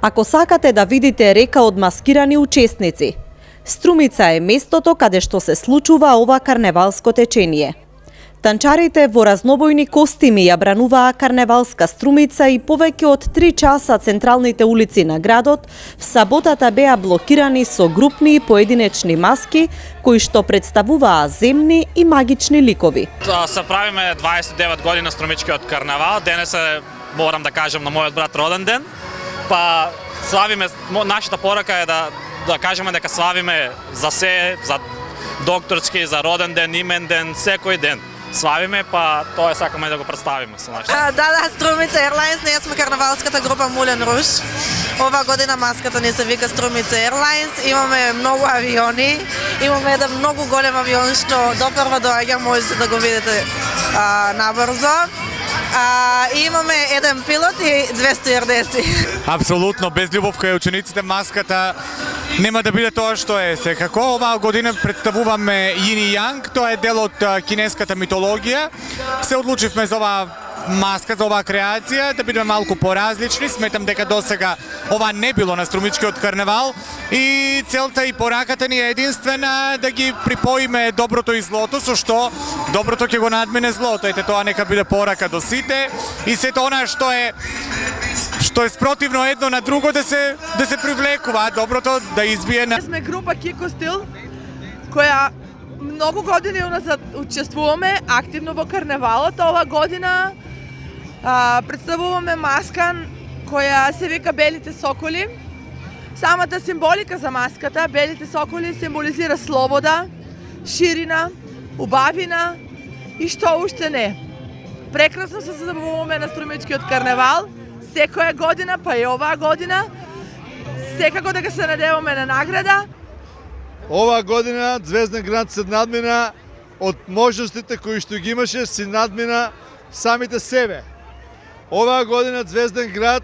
Ако сакате да видите река од маскирани учесници, Струмица е местото каде што се случува ова карневалско течение. Танчарите во разнобојни костими ја брануваа карневалска Струмица и повеќе од 3 часа централните улици на градот в саботата беа блокирани со групни и поединечни маски кои што представуваа земни и магични ликови. Се правиме 29 година Струмичкиот карневал. Денес е, морам да кажам, на мојот брат роден ден. Па славиме, нашата порака е да кажеме дека славиме за се, за докторски, за роден ден, имен ден, секој ден. Славиме, па тоа сакаме да го представиме со нашите. Да, Струмица Airlines, ние сме карнавалската група Мулен Руш. Ова година маската ни се вика Струмица Airlines. Имаме многу авиони, имаме еден многу голем авион што допрва доаѓа, можете да го видите набрзо. Имаме еден пилот и 2 стюардеси. Апсолутно, без љубов кај учениците маската нема да биде тоа што е. Секако оваа година представуваме Йин и Јанг, тоа е дел од кинеската митологија. Се одлучивме за оваа маска, за оваа креација, да бидеме малку поразлични. Сметам дека досега ова не било на Струмичкиот карневал и целта и пораката ни е единствена да ги припоиме доброто и злото, со што доброто ќе го надмине злото. Ете тоа нека биде порака до сите и сето она што е спротивно едно на друго да се привлекува, доброто да избие на... Сме група Кико Стил, која многу години уназад учествуваме активно во карневалот. Ова година представуваме маска која се вика Белите соколи. Самата символика за маската, Белите соколи, символизира слобода, ширина, убавина и што уште не. Прекрасно се забавуваме на Струмичкиот карневал. Секоја година, па и оваа година, секако дека се надеваме на награда. Оваа година Звезден град се надмина од можностите кои што ги имаше, си надмина самите себе. Оваа година Звезден град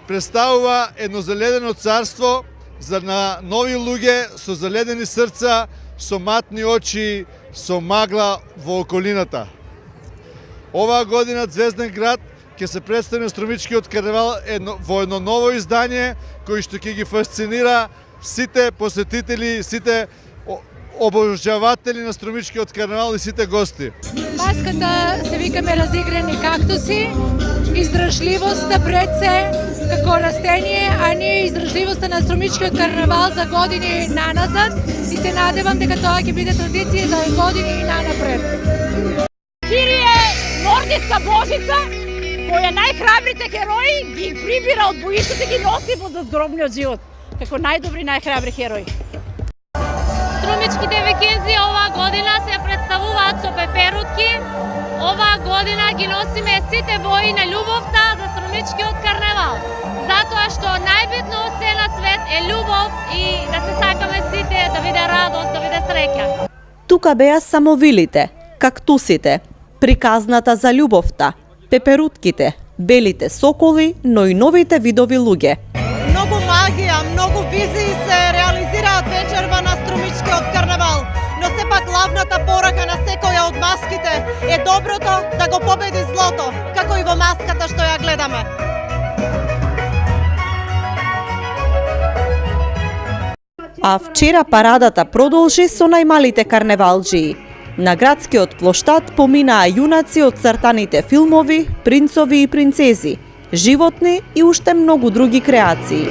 представува едно заледено царство за на нови луѓе со заледени срца, со матни очи, со магла во околината. Оваа година Звезден град ќе се представи на Струмичкиот карневал во едно ново издание кој што ќе ги фасцинира сите посетители, сите обожаватели на Струмичкиот карневал и сите гости. Маската се викаме разиграни кактуси, издржливоста пред се како растение, а ние издржливоста на Струмичкиот карневал за години наназад и се надевам дека тоа ќе биде традиција за години и нанапред. Кири е нордиска божица која најхрабрите херои ги прибира од боишите, ги носи во заздробниот живот како најдобри, најхрабри херои. Струмичките викензи оваа година се представуваат со пеперутки. Оваа година ги носиме сите бои на љубовта за Струмичкиот карневал. Затоа што најбитно од се на свет е љубов и да се сакаме сите, да биде радост, да биде среќа. Тука беа само вилите, кактусите, приказната за љубовта, пеперутките, белите соколи, но и новите видови луѓе. Многу магија, многу визии се реализираат вечерва на Струмичкиот карневал, но сепак главната порака на секоја од маските е доброто да го победи злото, како и во маската што ја гледаме. А вчера парадата продолжи со најмалите карневалџии. На градскиот плоштад поминаа јунаци од цртаните филмови, принцови и принцези, животни и уште многу други креации.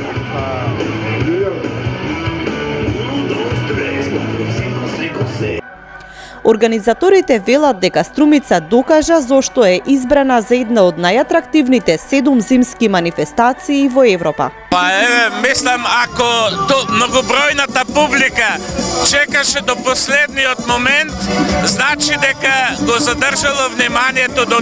Организаторите велат дека Струмица докажа зошто е избрана за една од најатрактивните 7 зимски манифестации во Европа. Па еве, мислам, ако многобројната публика чекаше до последниот момент, значи дека го задржало вниманието до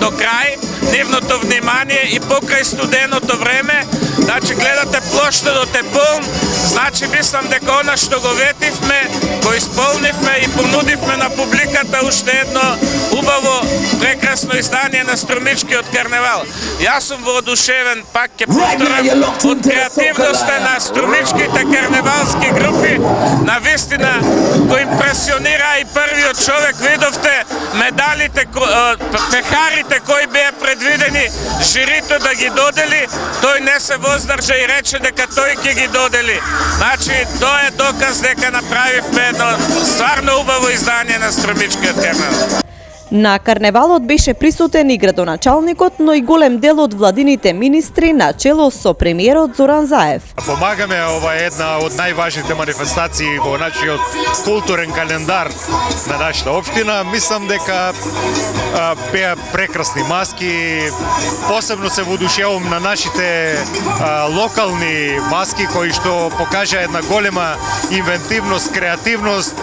крај, нивното внимание и покрај студеното време, значи гледате плоштадот е полн, значи мислам дека она што го ветивме, го исполнивме и понудивме на публиката уште едно убаво, прекрасно издание на Струмичкиот карневал. Јас сум воодушевен, пак ќе повторам, од креативноста на струмичките карневалски групи. Навистина го импресионира и првиот човек. Видовте медалите, пехарите кои беа предвидени, жирито да ги додели, тој не се воздржа и рече дека тој ќе ги додели. Значи, тоа е доказ дека направивме едно стварно убаво издание на Струмичкиот карневал. На карневалот беше присутен и градоначалникот, но и голем дел од владините министри на чело со премиерот Зоран Заев. Помагаме, ова е една од најважните манифестации во нашиот културен календар на нашата општина. Мислам дека беа прекрасни маски. Посебно се воодушевувам на нашите локални маски кои што покажа една голема инвентивност, креативност.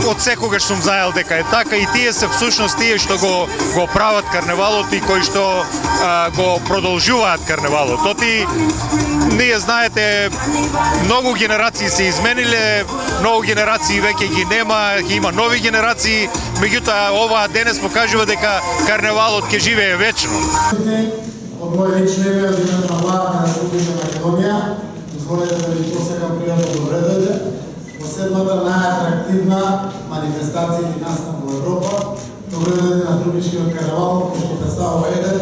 Од секогаш сум знаел дека е така и тие се всушност тие што го прават карневалот и кои што го продолжуваат карневалот. Тоти, ние знаете, многу генерации се измениле, многу генерации веќе ги нема, има нови генерации, меѓутоа ова денес покажува дека карневалот ќе живее вечно. Од моје лично име, од името на владата на Република Македонија, дозволете да ви посекам пријатно добре дојде во седмата најатрактивна манифестација и настан во Европа, добре дојде на Струмичкиот карневал, кој што представува еден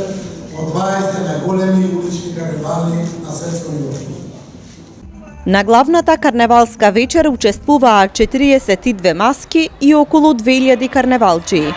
од 20 најголеми улични карневали на светско ниво. На главната карневалска вечер учествуваа 42 маски и околу 2000 карневалчии.